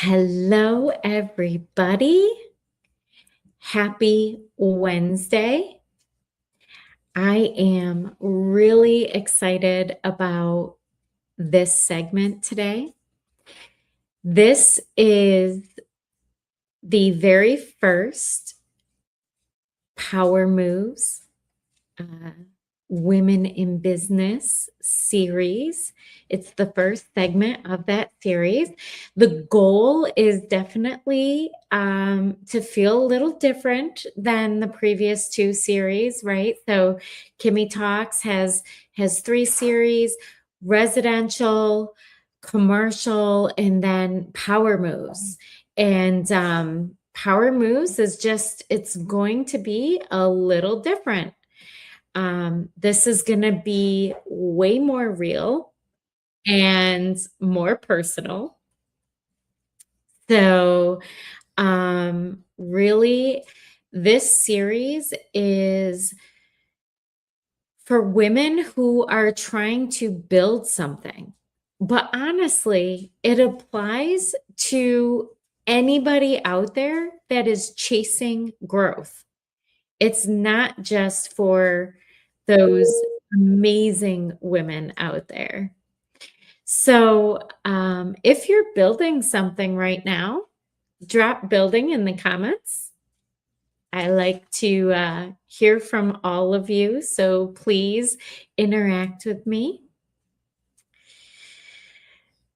Hello, everybody. Happy Wednesday. I am really excited about this segment today. This is the very first Power Moves uh, Women in Business series. It's the first segment of that series. The goal is definitely to feel a little different than the previous two series, right? So Kimmy Talks has three series: residential, commercial, and then Power Moves. And Power Moves is it's going to be a little different. This is going to be way more real and more personal. So, really, this series is for women who are trying to build something. But honestly, it applies to anybody out there that is chasing growth. It's not just for those amazing women out there. So, if you're building something right now, drop building in the comments. I like to hear from all of you, so please interact with me.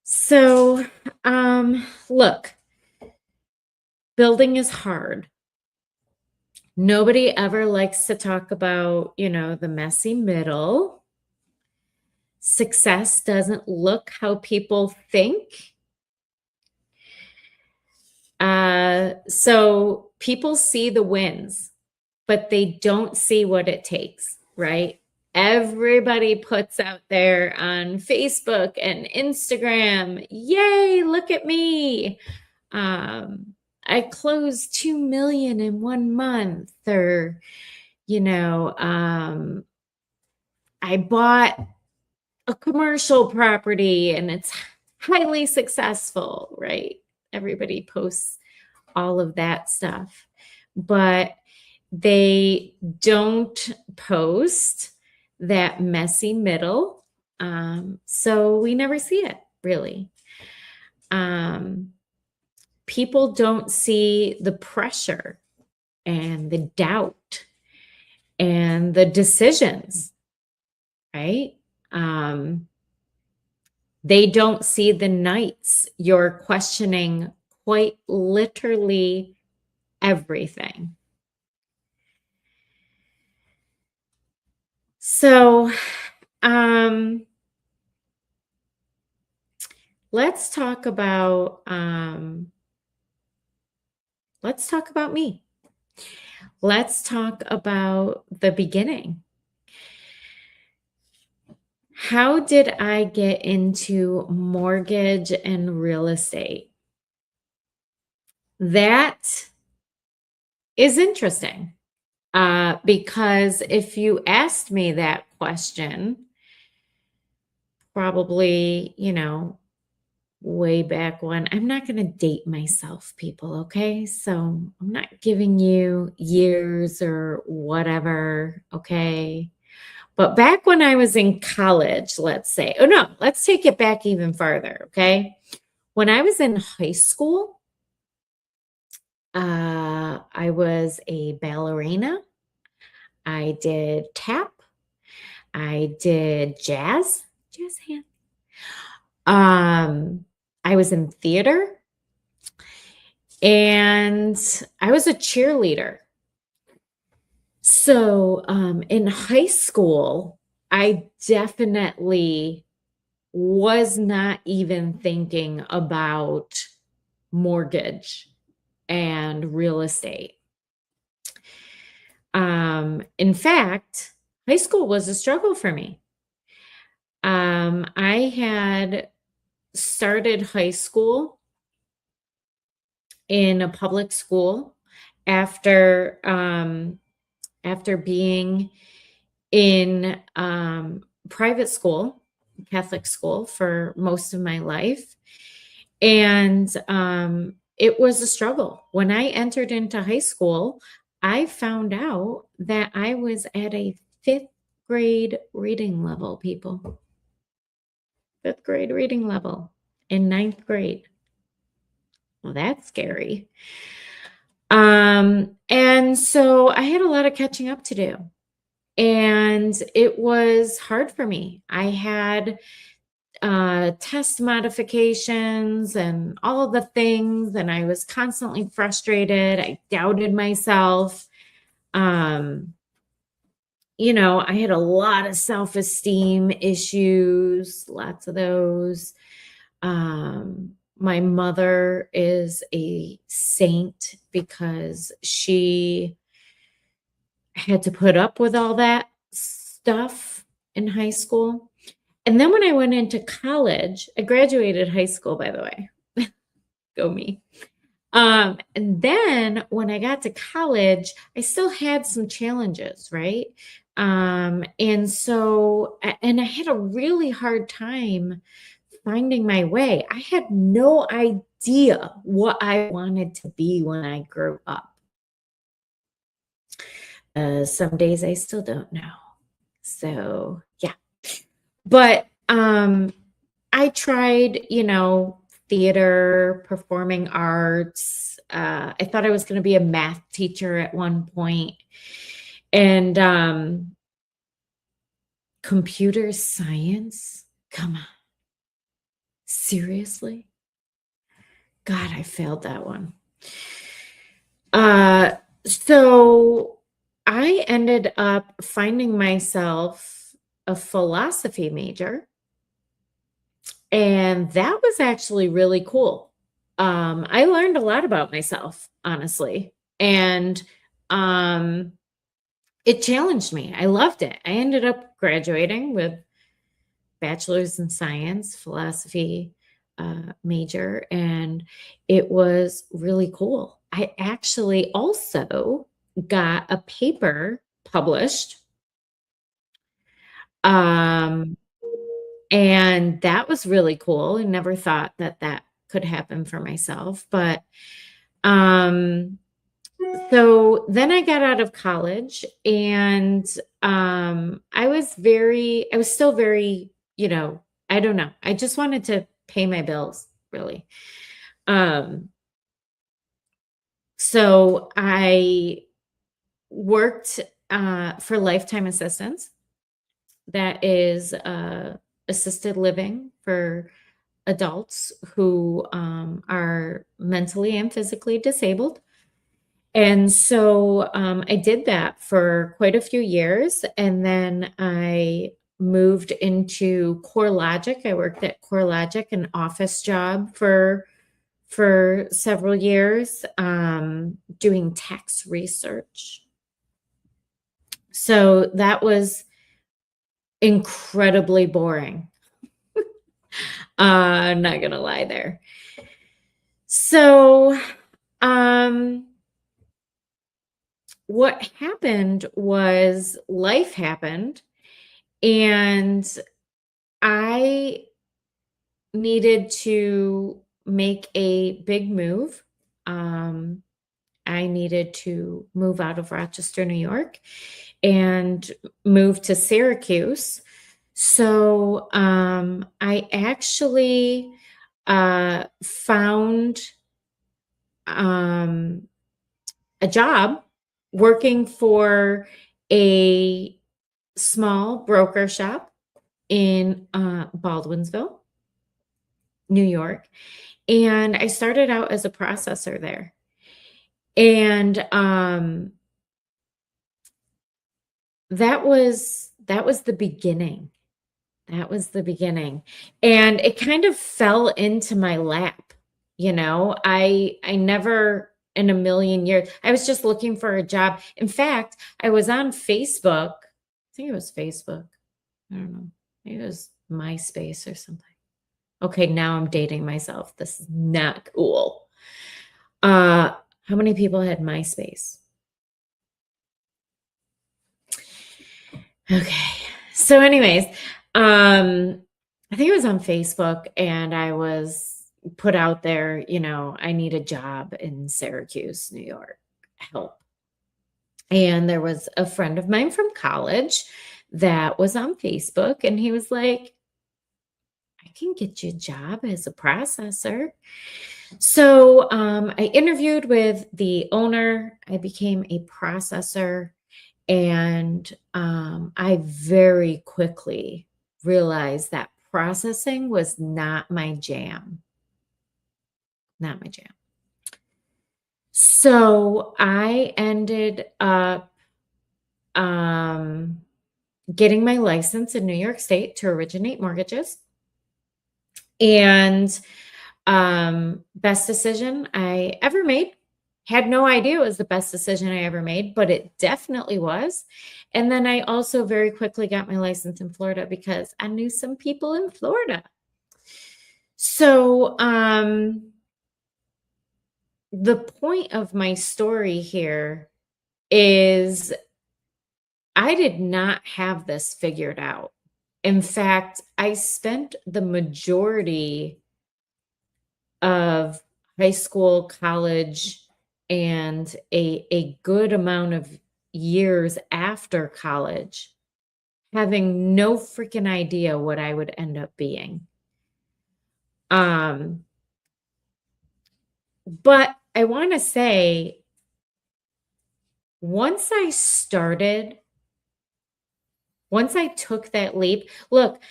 So, look, building is hard. Nobody ever likes to talk about, the messy middle. Success doesn't look how people think. So people see the wins, but they don't see what it takes, right? Everybody puts out there on Facebook and Instagram, yay, look at me. I closed 2 million in 1 month, or, I bought a commercial property and it's highly successful, right? Everybody posts all of that stuff, but they don't post that messy middle. So we never see it, really. People don't see the pressure and the doubt and the decisions, right? They don't see the nights you're questioning quite literally everything. So, let's talk about me. Let's talk about the beginning. How did I get into mortgage and real estate? That is interesting, because if you asked me that question, probably, way back when, I'm not going to date myself, people, okay? So I'm not giving you years or whatever, okay? But back when I was in college, let's say, oh no, let's take it back even farther, okay? When I was in high school, I was a ballerina. I did tap. I did jazz hands. I was in theater, and I was a cheerleader. So, in high school, I definitely was not even thinking about mortgage and real estate. In fact, high school was a struggle for me. I had started high school in a public school after being in private school, Catholic school, for most of my life. And it was a struggle. When I entered into high school, I found out that I was at a fifth grade reading level, people. Fifth grade reading level in ninth grade. Well, that's scary. And so I had a lot of catching up to do. And it was hard for me. I had test modifications and all of the things, and I was constantly frustrated. I doubted myself. Um, I had a lot of self-esteem issues, lots of those. My mother is a saint because she had to put up with all that stuff in high school. And then when I went into college, I graduated high school, by the way. Go me. And then when I got to college, I still had some challenges, right? And I had a really hard time finding my way. I had no idea what I wanted to be when I grew up. Some days I still don't know. So, yeah. But I tried, theater, performing arts. I thought I was going to be a math teacher at one point. And computer science? Come on. Seriously? God, I failed that one. So I ended up finding myself a philosophy major. And that was actually really cool. I learned a lot about myself, honestly. And it challenged me. I loved it. I ended up graduating with bachelor's in science, philosophy major, and it was really cool. I actually also got a paper published. And that was really cool. I never thought that that could happen for myself. But so then I got out of college, and I was still very, I don't know. I just wanted to pay my bills, really. So I worked for Lifetime Assistance. That is assisted living for adults who are mentally and physically disabled. And so I did that for quite a few years. And then I moved into CoreLogic. I worked at CoreLogic, an office job for several years, doing tax research. So that was incredibly boring. Not gonna lie there. So, what happened was life happened, and I needed to make a big move. I needed to move out of Rochester, New York, and move to Syracuse. So I actually found a job working for a small broker shop in Baldwinsville, New York. And I started out as a processor there. And that was the beginning. That was the beginning. And it kind of fell into my lap. I never in a million years, I was just looking for a job. In fact, I was on Facebook. I think it was Facebook. I don't know. Maybe it was MySpace or something. Okay, now I'm dating myself. This is not cool. How many people had MySpace? Okay. So anyways, I think it was on Facebook, and I was put out there, I need a job in Syracuse, New York. Help. And there was a friend of mine from college that was on Facebook, and he was like, I can get you a job as a processor. So I interviewed with the owner. I became a processor, and I very quickly realized that processing was not my jam. Not my jam. So I ended up getting my license in New York State to originate mortgages. And best decision I ever made. Had no idea it was the best decision I ever made, but it definitely was. And then I also very quickly got my license in Florida because I knew some people in Florida. So the point of my story here is I did not have this figured out. In fact, I spent the majority of high school, college, and a good amount of years after college having no freaking idea what I would end up being. But I want to say, once I took that leap, look,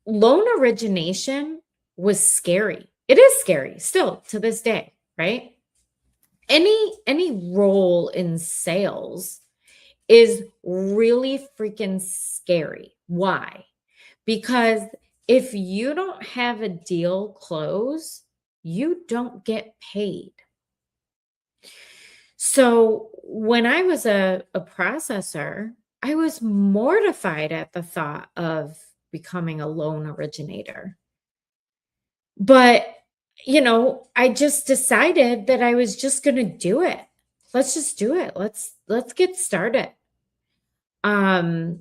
loan origination was scary. It is scary still to this day, right? Any role in sales is really freaking scary. Why? Because if you don't have a deal close, you don't get paid. So when I was a processor, I was mortified at the thought of becoming a loan originator. But, I just decided that I was just going to do it. Let's just do it. Let's get started. And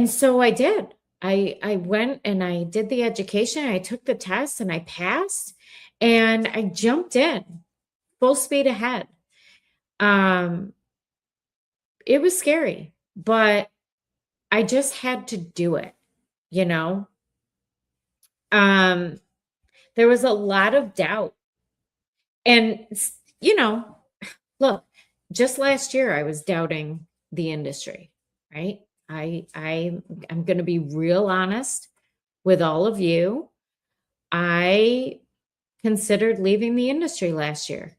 so I did. I went and I did the education. I took the test and I passed, and I jumped in full speed ahead. It was scary, but I just had to do it, you know? There was a lot of doubt. And, look, just last year I was doubting the industry, right? I'm going to be real honest with all of you. I considered leaving the industry last year.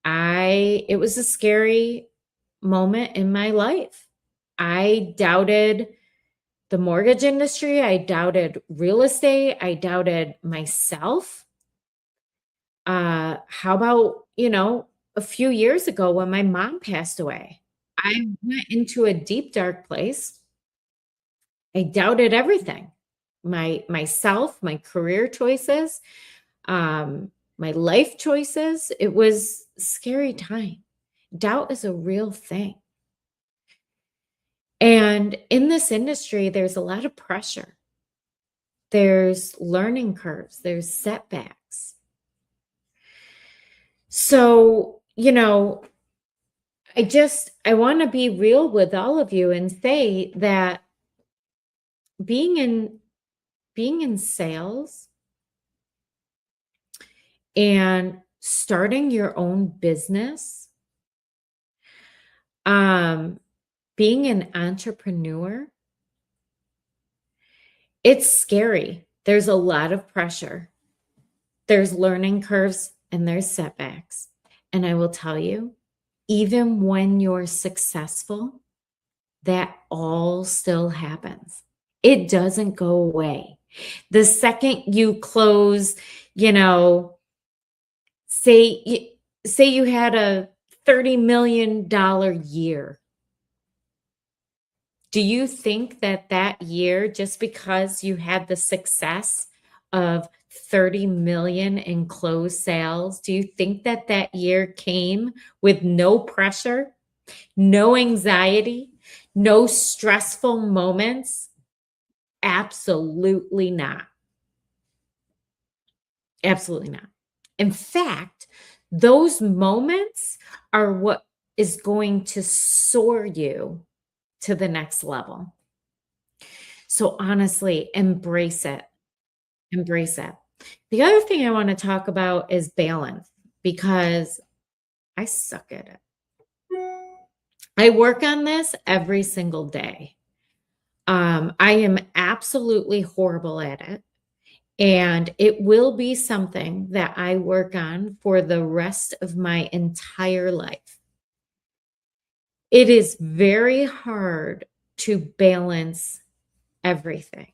It was a scary moment in my life. I doubted the mortgage industry. I doubted real estate. I doubted myself. How about, a few years ago when my mom passed away? I went into a deep, dark place. I doubted everything. Myself, my career choices, my life choices. It was a scary time. Doubt is a real thing. And in this industry, there's a lot of pressure. There's learning curves, there's setbacks. So, I want to be real with all of you and say that being in sales and starting your own business, being an entrepreneur, it's scary. There's a lot of pressure. There's learning curves and there's setbacks. And I will tell you, even when you're successful, that all still happens. It doesn't go away. The second you close, say you had a $30 million year. Do you think that year, just because you had the success of 30 million in closed sales, do you think that year came with no pressure, no anxiety, no stressful moments? Absolutely not. Absolutely not. In fact, those moments are what is going to soar you to the next level. So honestly, embrace it. Embrace it. The other thing I want to talk about is balance because I suck at it. I work on this every single day. I am absolutely horrible at it. And it will be something that I work on for the rest of my entire life. It is very hard to balance everything.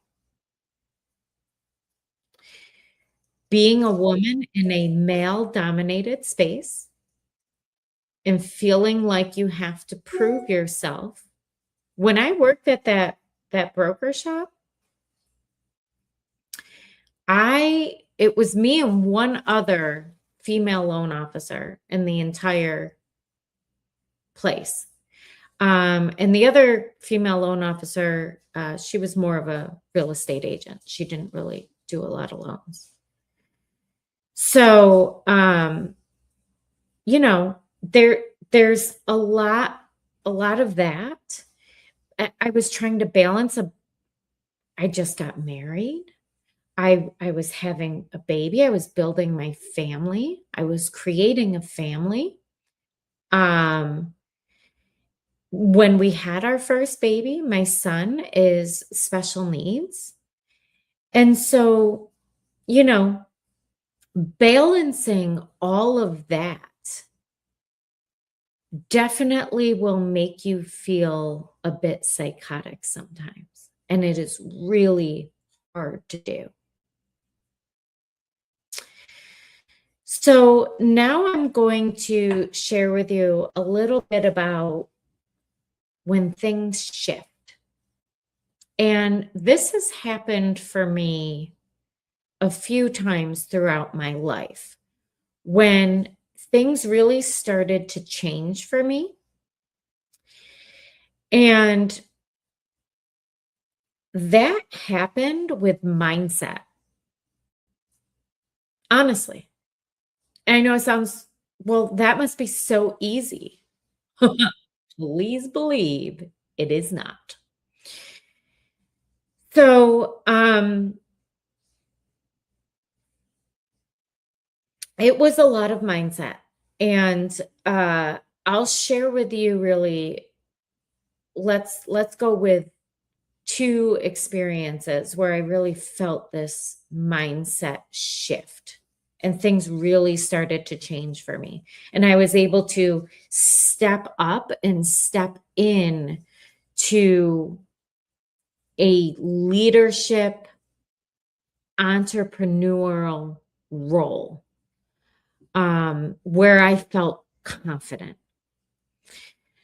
Being a woman in a male dominated space and feeling like you have to prove yourself. When I worked at that broker shop, I it was me and one other female loan officer in the entire place. And the other female loan officer, she was more of a real estate agent. She didn't really do a lot of loans. So, you know, there's a lot of that. I was trying to balance I just got married. I was having a baby. I was building my family. I was creating a family. Um, when we had our first baby, my son is special needs. And so, you know, balancing all of that definitely will make you feel a bit psychotic sometimes. And it is really hard to do. So now I'm going to share with you a little bit about when things shift. And this has happened for me a few times throughout my life. When things really started to change for me, and that happened with mindset. Honestly, I know it sounds, well, that must be so easy. Please believe it is not. So, it was a lot of mindset, and I'll share with you really. Let's go with two experiences where I really felt this mindset shift and things really started to change for me. And I was able to step up and step in to a leadership entrepreneurial role, where I felt confident.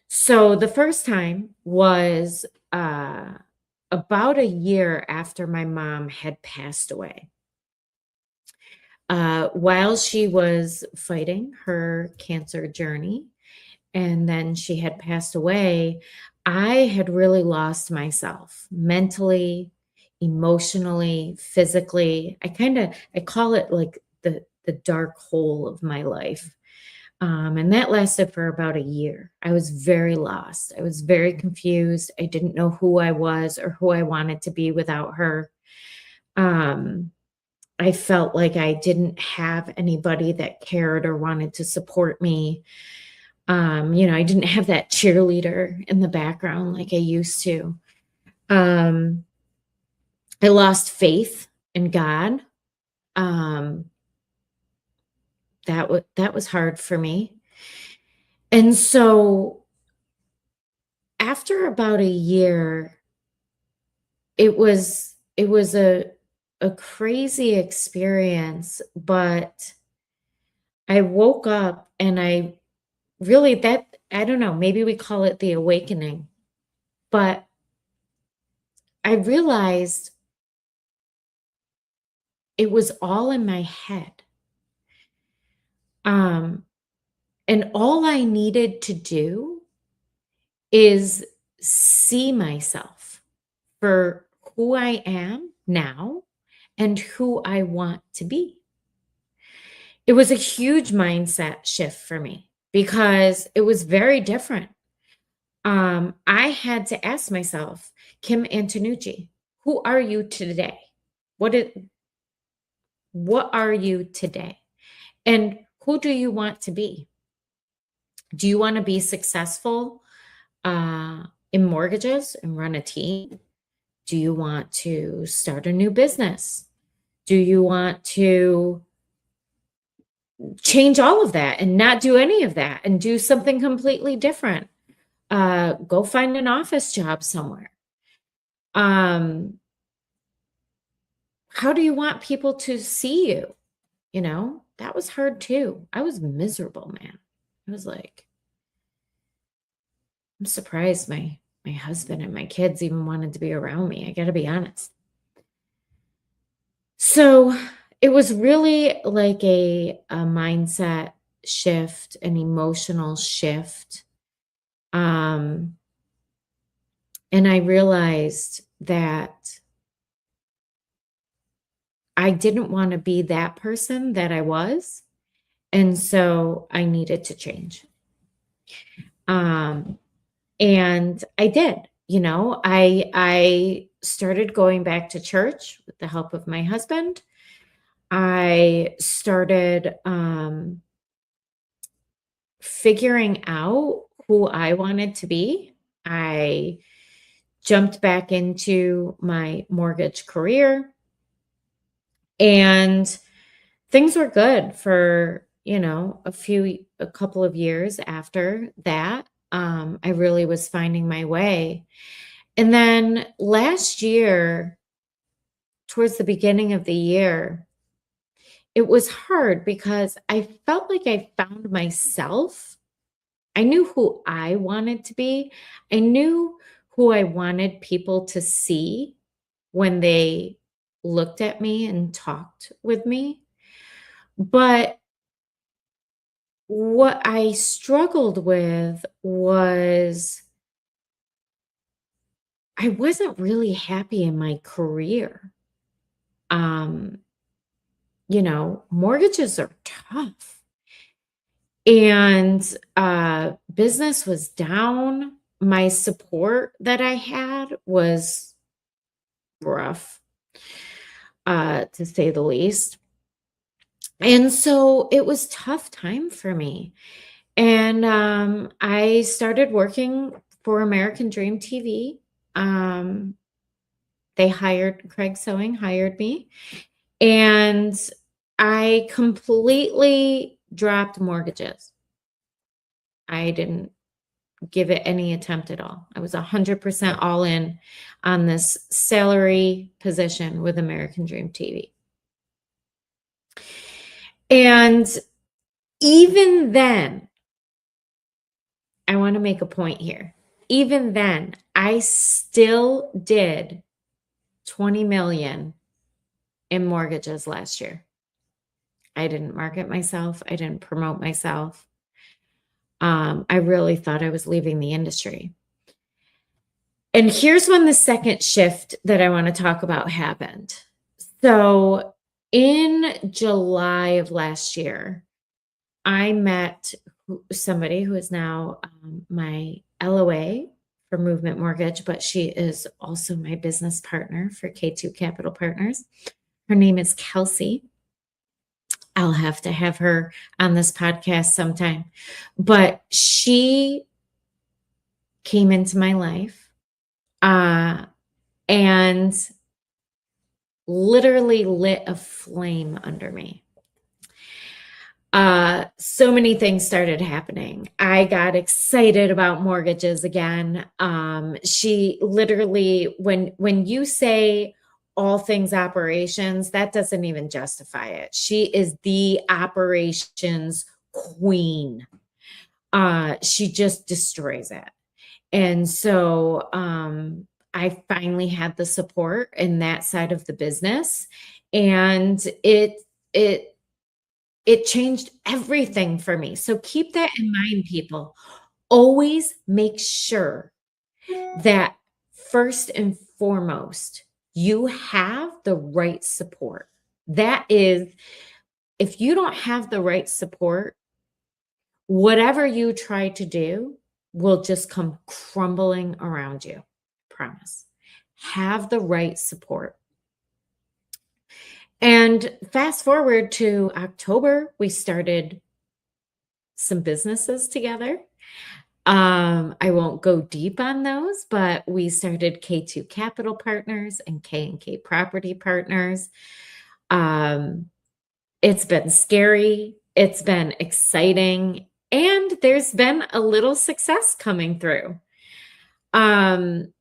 So the first time was about a year after my mom had passed away. While she was fighting her cancer journey, and then she had passed away, I had really lost myself mentally, emotionally, physically. I call it like the dark hole of my life. And that lasted for about a year. I was very lost. I was very confused. I didn't know who I was or who I wanted to be without her. Um, I felt like I didn't have anybody that cared or wanted to support me. I didn't have that cheerleader in the background like I used to. Um, I lost faith in God. Um, that was hard for me. And so after about a year, it was a crazy experience, but I woke up and I really that I don't know, maybe we call it the awakening, but I realized it was all in my head. Um, and all I needed to do is see myself for who I am now and who I want to be. It was a huge mindset shift for me because it was very different. I had to ask myself, Kim Antonucci, who are you today? What is what are you today? And who do you want to be? Do you want to be successful in mortgages and run a team? Do you want to start a new business? Do you want to change all of that and not do any of that and do something completely different? Go find an office job somewhere. Um, how do you want people to see you? You know, that was hard too. I was miserable, man. I was like, I'm surprised my husband and my kids even wanted to be around me. I got to be honest. So it was really like a mindset shift, an emotional shift. Um, and I realized that I didn't want to be that person that I was. And so I needed to change. Um, and I did. I started going back to church with the help of my husband. I started figuring out who I wanted to be. I jumped back into my mortgage career, and things were good for, a couple of years after that. I really was finding my way. And then last year, towards the beginning of the year, it was hard because I felt like I found myself. I knew who I wanted to be. I knew who I wanted people to see when they looked at me and talked with me. But what I struggled with was I wasn't really happy in my career. Um, Mortgages are tough. And business was down. My support that I had was rough, to say the least. And so it was tough time for me. And I started working for American Dream TV. Um, Craig Sewing hired me, and I completely dropped mortgages. I didn't give it any attempt at all. I was 100% all in on this salary position with American Dream TV. And even then, I want to make a point here. Even then, I still did 20 million in mortgages last year. I didn't market myself. I didn't promote myself. I really thought I was leaving the industry. And here's when the second shift that I want to talk about happened. So in July of last year, I met somebody who is now my LOA for Movement Mortgage, but she is also my business partner for K2 Capital Partners. Her name is Kelsey. I'll have to have her on this podcast sometime. But she came into my life and literally lit a flame under me. So many things started happening. I got excited about mortgages again. She literally, when you say all things operations, that doesn't even justify it. She is the operations queen. She just destroys it. And so I finally had the support in that side of the business, and it changed everything for me. So keep that in mind, people. Always make sure that first and foremost, you have the right support. That is if you don't have the right support, whatever you try to do will just come crumbling around you. Promise. Have the right support. And fast forward to October, we started some businesses together. I won't go deep on those, but we started K2 Capital Partners and K&K Property Partners. It's been scary, it's been exciting, and there's been a little success coming through. And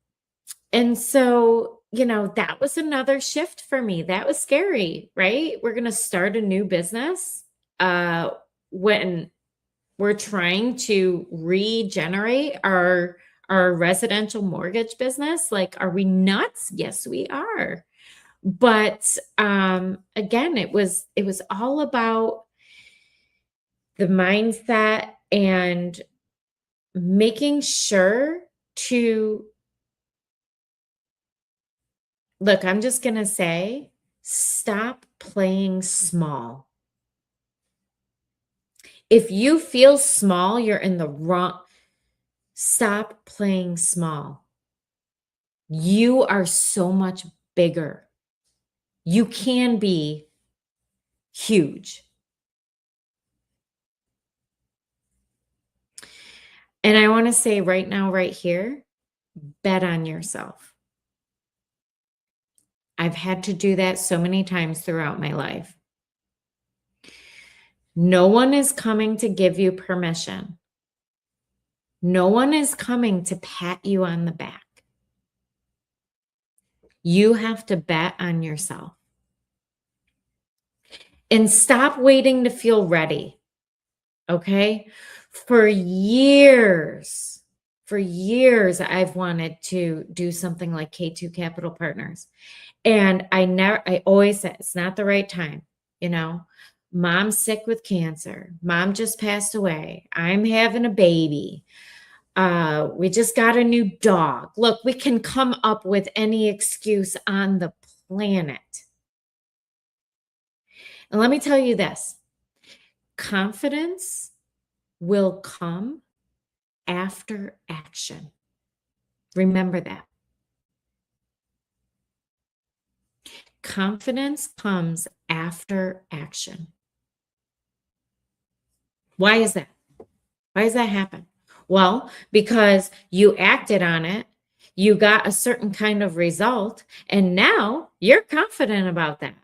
so, that was another shift for me. That was scary, right? We're going to start a new business when we're trying to regenerate our residential mortgage business. Like, are we nuts? Yes, we are. But again, it was all about the mindset and making sure to look, I'm just going to say, stop playing small. If you feel small, you're in the wrong. Stop playing small. You are so much bigger. You can be huge. And I want to say right now, right here, bet on yourself. I've had to do that so many times throughout my life. No one is coming to give you permission. No one is coming to pat you on the back. You have to bet on yourself. And stop waiting to feel ready. Okay? For years, I've wanted to do something like K2 Capital Partners. And I always said, it's not the right time. Mom's sick with cancer. Mom just passed away. I'm having a baby. We just got a new dog. Look, we can come up with any excuse on the planet. And let me tell you this, confidence will come after action. Remember that. Confidence comes after action. Why is that? Why does that happen? Well, because you acted on it, you got a certain kind of result, and now you're confident about that.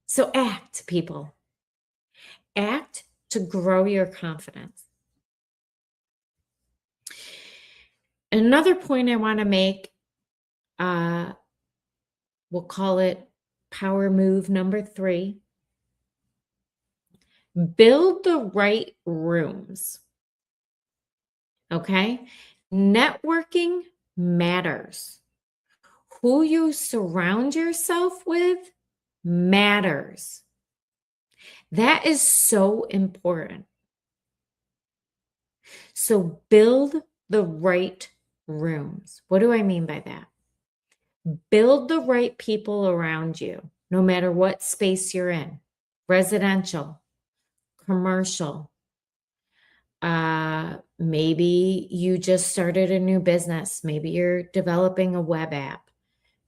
So act, people. Act to grow your confidence. Another point I want to make, we'll call it power move number 3. Build the right rooms. Okay? Networking matters. Who you surround yourself with matters. That is so important. So build the right rooms. What do I mean by that? Build the right people around you, no matter what space you're in. Residential, commercial. Maybe you just started a new business. Maybe you're developing a web app.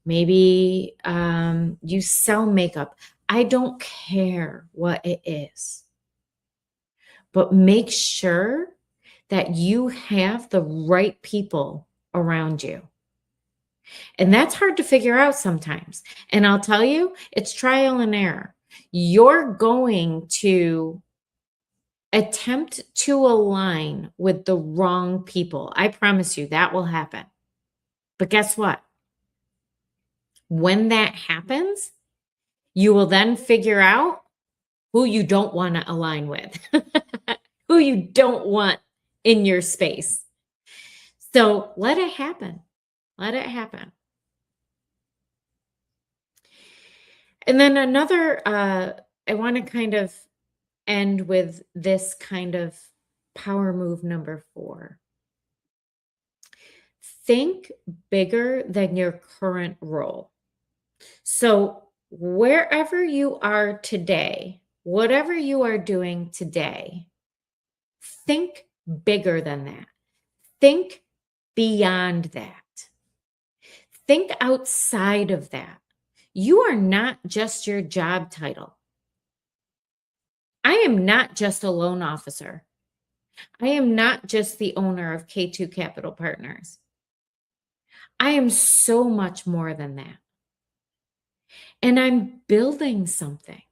Maybe you sell makeup. I don't care what it is. But make sure that you have the right people around you. And that's hard to figure out sometimes. And I'll tell you, it's trial and error. You're going to attempt to align with the wrong people. I promise you that will happen. But guess what? When that happens, you will then figure out who you don't want to align with, who you don't want in your space. So let it happen. Let it happen. And then another, I want to kind of end with this kind of power move number 4. Think bigger than your current role. So wherever you are today, whatever you are doing today, think bigger than that. Think beyond that. Think outside of that. You are not just your job title. I am not just a loan officer. I am not just the owner of K2 Capital Partners. I am so much more than that. And I'm building something.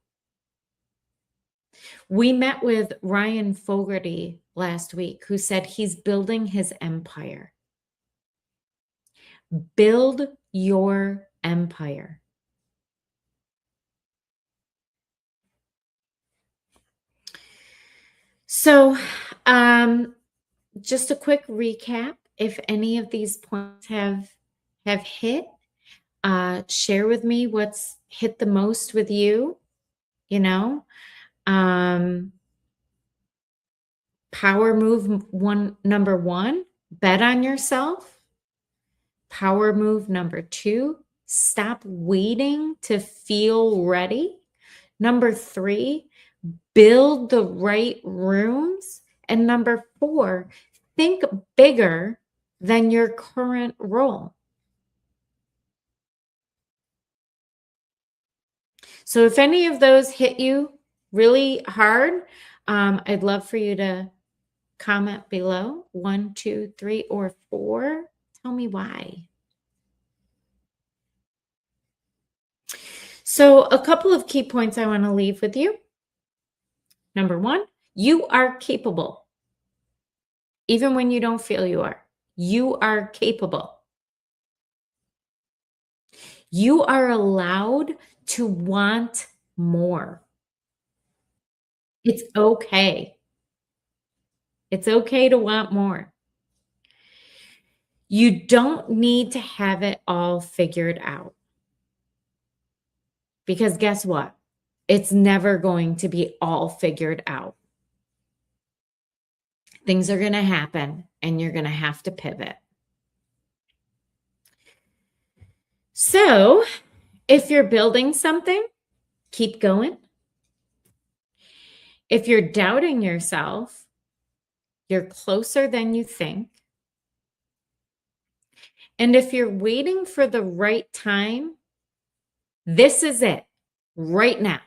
We met with Ryan Fogarty last week, who said he's building his empire. Build your empire. So, just a quick recap. If any of these points have hit, share with me what's hit the most with you. You know, power move number one, bet on yourself. Power move number two, stop waiting to feel ready. Number three, build the right rooms. And number four, think bigger than your current role. So if any of those hit you really hard, I'd love for you to comment below. 1, 2, 3, or 4. Tell me why. So a couple of key points I want to leave with you. Number one, you are capable. Even when you don't feel you are. You are capable. You are allowed to want more. It's okay. It's okay to want more. You don't need to have it all figured out. Because guess what? It's never going to be all figured out. Things are going to happen and you're going to have to pivot. So, if you're building something, keep going. If you're doubting yourself, you're closer than you think. And if you're waiting for the right time, this is it right now.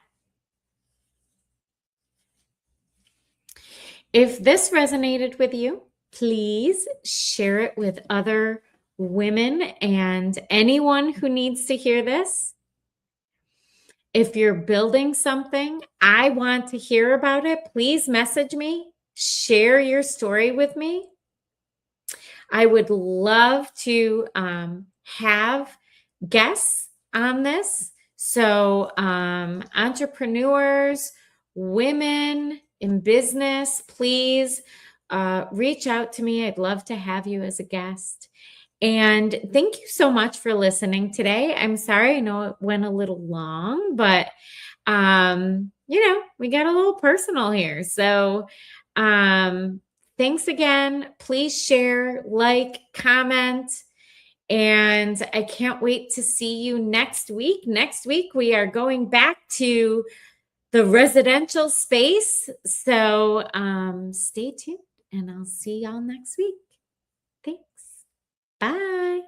If this resonated with you, please share it with other women and anyone who needs to hear this. If you're building something, I want to hear about it. Please message me, share your story with me. I would love to have guests on this. So entrepreneurs, women in business, please reach out to me. I'd love to have you as a guest. And thank you so much for listening today. I'm sorry, I know it went a little long, but we got a little personal here. So thanks again. Please share, like, comment, and I can't wait to see you next week. Next week, we are going back to the residential space. So stay tuned and I'll see y'all next week. Thanks. Bye.